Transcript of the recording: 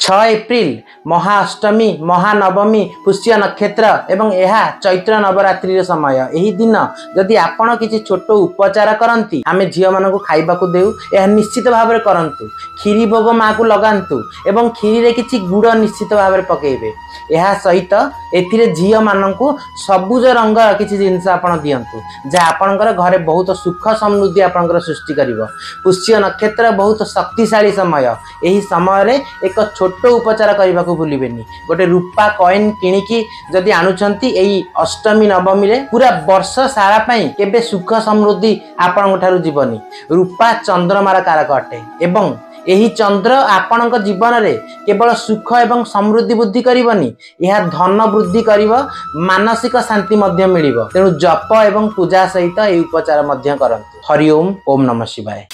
6 April Mahashtami Mahanavami पुष्य नक्षत्र एवं यह चैत्र नवरात्रि समय यही दिन जदि आपण किसी छोट उपचार करती आमे झील मानक खाइबा को देउ यह निश्चित भाव में करंतु। खीरी भोग माँ को लगांतु एवं खीरी रे किछि गुड़ निश्चित भाव में पकेबे। यह सहित एथिरे झील मानक सबुज रंग किछि जिनस आपण दियंतु जहाँ आपणकर घरे बहुत सुख समृद्धि आपणकर सृष्टि करिवो। पुष्य नक्षत्र बहुत शक्तिशाली समय यही समय रे एक छोट उपचार करने को भूलिबेनी। गोटे रूपा कॉइन किणिकी जदि आणुचंती एई अष्टमी नवमी रे पूरा वर्ष सारा पई केबे सुख समृद्धि आपन ठारू जीवनी। रूपा चंद्रमार कारक अटे एवं यही चंद्र आपणक जीवन रे केवल सुख एवं समृद्धि बुद्धि करिवनी यह धन वृद्धि करिवो मानसिक शांति मध्य मिलिवो। तेणु जप एवं पूजा सहित एई उपचार मध्य करंतु। हरि ओम। ओम नमः शिवाय।